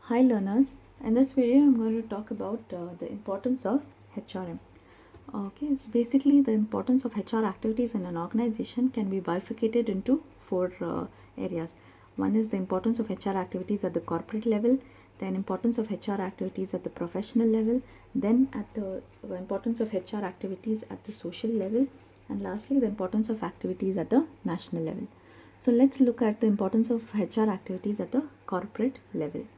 Hi learners, in this video I'm going to talk about the importance of HRM. Okay, it's basically the importance of HR activities in an organization can be bifurcated into four areas. One is the importance of HR activities at the corporate level, then importance of HR activities at the professional level, then at the importance of HR activities at the social level, and lastly the importance of activities at the national level. So let's look at the importance of HR activities at the corporate level.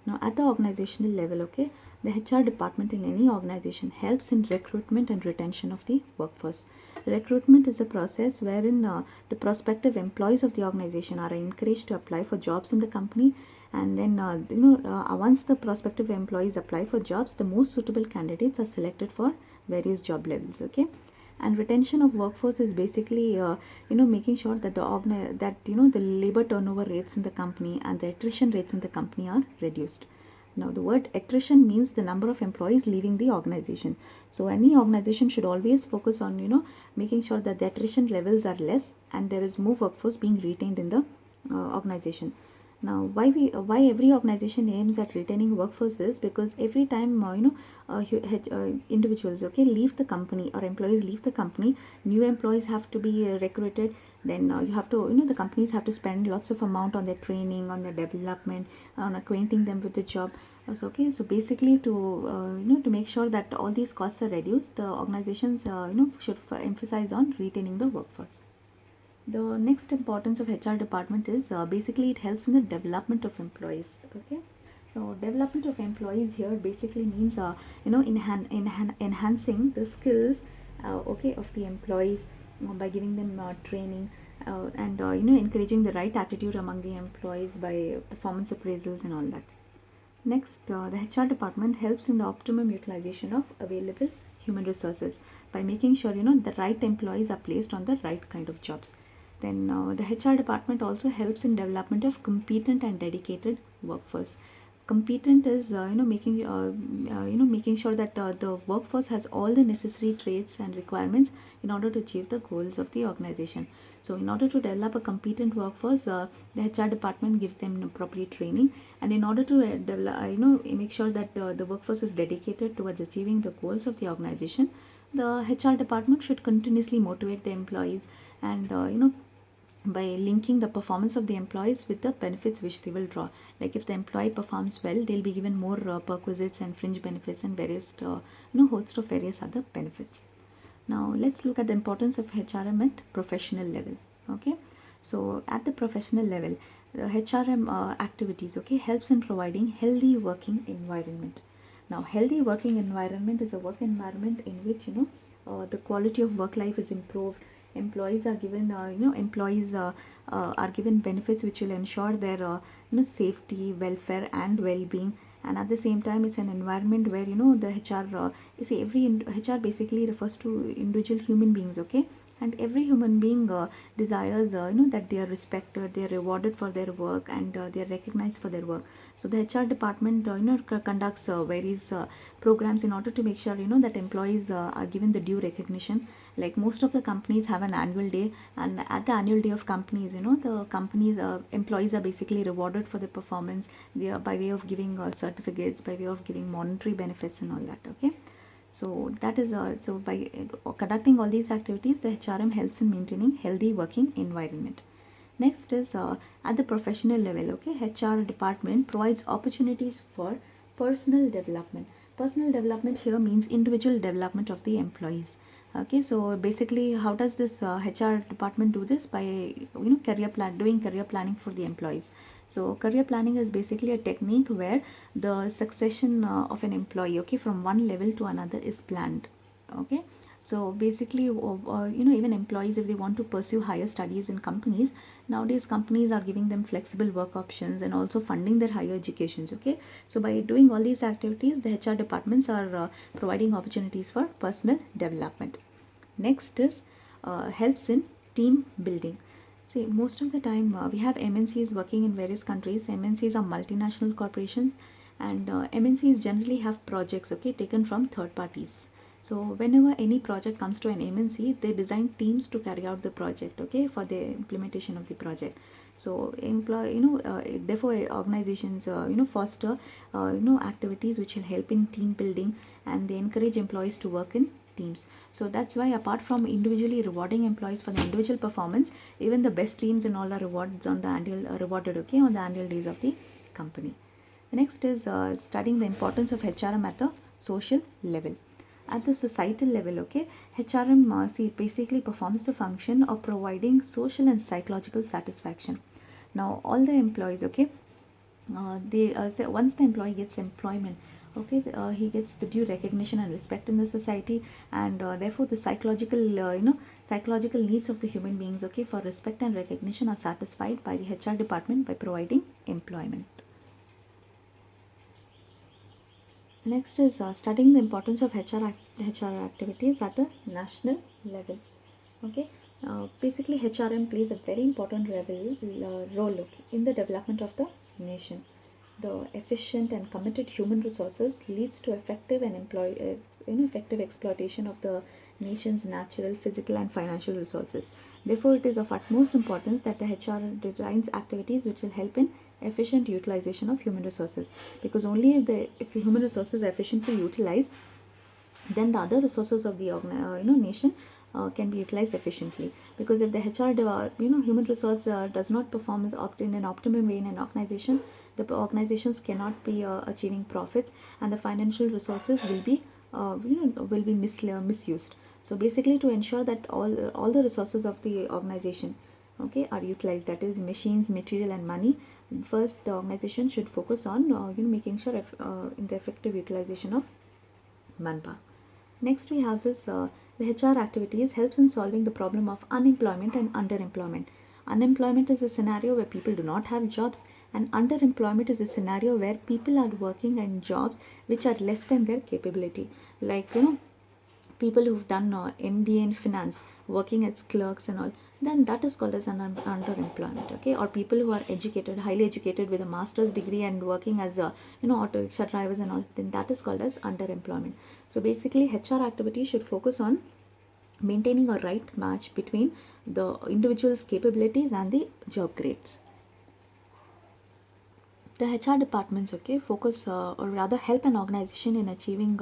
Now, at the organizational level, okay, the HR department in any organization helps in recruitment and retention of the workforce. Recruitment is a process wherein the prospective employees of the organization are encouraged to apply for jobs in the company, and then once the prospective employees apply for jobs, the most suitable candidates are selected for various job levels. Okay, and retention of workforce is basically making sure that the labor turnover rates in the company and the attrition rates in the company are reduced. Now the word attrition means the number of employees leaving the organization. So any organization should always focus on making sure that the attrition levels are less and there is more workforce being retained in the organization. Now why every organization aims at retaining workforce is because every time individuals leave the company, or employees leave the company, new employees have to be recruited. Then you have to the companies have to spend lots of amount on their training, on their development, on acquainting them with the job. So basically to make sure that all these costs are reduced, the organizations should emphasize on retaining the workforce. The next importance of HR department is basically it helps in the development of employees. Okay, so development of employees here basically means enhancing the skills of the employees by giving them training and encouraging the right attitude among the employees by performance appraisals and all that. Next, the HR department helps in the optimum utilization of available human resources by making sure the right employees are placed on the right kind of jobs. Then the HR department also helps in development of competent and dedicated workforce. Competent is making sure that the workforce has all the necessary traits and requirements in order to achieve the goals of the organization. So in order to develop a competent workforce, the HR department gives them appropriate training, and in order to develop, make sure that the workforce is dedicated towards achieving the goals of the organization, the HR department should continuously motivate the employees and by linking the performance of the employees with the benefits which they will draw. Like if the employee performs well, they'll be given more perquisites and fringe benefits and various host of various other benefits. Now let's look at the importance of HRM at professional level. Okay, so at the professional level, the HRM activities helps in providing healthy working environment. Now healthy working environment is a work environment in which the quality of work life is improved. Employees are given are given benefits which will ensure their safety, welfare and well-being. And at the same time, it's an environment where the HR you see every HR basically refers to individual human beings. Okay, and every human being desires that they are respected, they are rewarded for their work, and they are recognized for their work. So the HR department conducts various programs in order to make sure that employees are given the due recognition. Like most of the companies have an annual day, and at the annual day of companies, the companies employees are basically rewarded for their performance. They are by way of giving certificates, by way of giving monetary benefits and all that. Okay, so that is so by conducting all these activities, the HRM helps in maintaining healthy working environment. Next is at the professional level. Okay, HR department provides opportunities for personal development. Personal development here means individual development of the employees. Okay, so basically how does this HR department do this? By doing career planning for the employees. So career planning is basically a technique where the succession of an employee from one level to another is planned. Okay, so basically even employees, if they want to pursue higher studies in companies, nowadays companies are giving them flexible work options and also funding their higher educations. Okay, so by doing all these activities, the HR departments are providing opportunities for personal development. Next is helps in team building. See, most of the time we have MNCs working in various countries. MNCs are multinational corporations, and MNCs generally have projects taken from third parties. So whenever any project comes to an MNC, they design teams to carry out the project for the implementation of the project. So therefore organizations foster activities which will help in team building, and they encourage employees to work in teams. So that's why, apart from individually rewarding employees for the individual performance, even the best teams and all are rewards on the annual rewarded, okay, on the annual days of the company. The next is studying the importance of HRM at the social level. At the societal level, okay, HRM basically performs the function of providing social and psychological satisfaction. Now, all the employees, okay, they say once the employee gets employment, okay, he gets the due recognition and respect in the society, and therefore the psychological needs of the human beings, okay, for respect and recognition are satisfied by the HR department by providing employment. Next is studying the importance of HR activities at the national level. Okay, basically HRM plays a very important role, okay, in the development of the nation. The efficient and committed human resources leads to effective exploitation of the nation's natural, physical, and financial resources. Therefore, it is of utmost importance that the HR designs activities which will help in efficient utilization of human resources, because only if human resources are efficiently utilized, then the other resources of the nation can be utilized efficiently. Because if the human resource does not perform in an optimum way in an organization, the organizations cannot be achieving profits, and the financial resources will be misused. So basically, to ensure that all the resources of the organization, okay, are utilized, that is machines, material, and money, first the organization should focus on making sure in the effective utilization of manpower. Next we have is the HR activities helps in solving the problem of unemployment and underemployment. Unemployment is a scenario where people do not have jobs, and underemployment is a scenario where people are working in jobs which are less than their capability. Like people who've done MBA in finance, working as clerks and all, then that is called as an underemployment, okay? Or people who are educated, highly educated with a master's degree and working as auto rickshaw drivers and all, then that is called as underemployment. So basically, HR activities should focus on maintaining a right match between the individual's capabilities and the job grades. The HR departments, okay, focus or rather help an organization in achieving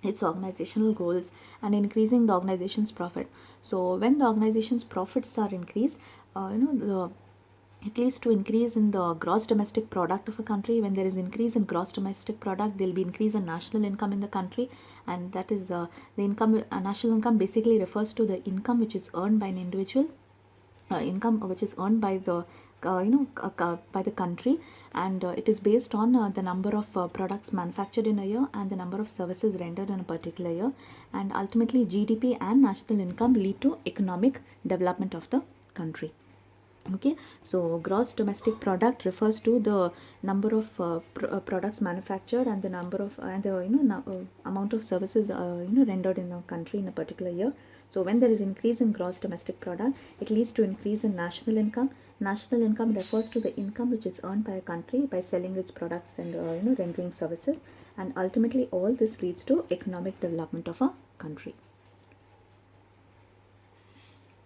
its organizational goals and increasing the organization's profit. So when the organization's profits are increased, it leads to increase in the gross domestic product of a country. When there is increase in gross domestic product, there will be increase in national income in the country, and that is the income. National income basically refers to the income which is earned by an individual, income which is earned by the by the country, and it is based on the number of products manufactured in a year and the number of services rendered in a particular year, and ultimately GDP and national income lead to economic development of the country. Okay, so gross domestic product refers to the number of products manufactured and the number of and the amount of services rendered in a country in a particular year. So when there is increase in gross domestic product, it leads to increase in national income. National income refers to the income which is earned by a country by selling its products and rendering services, and ultimately all this leads to economic development of a country.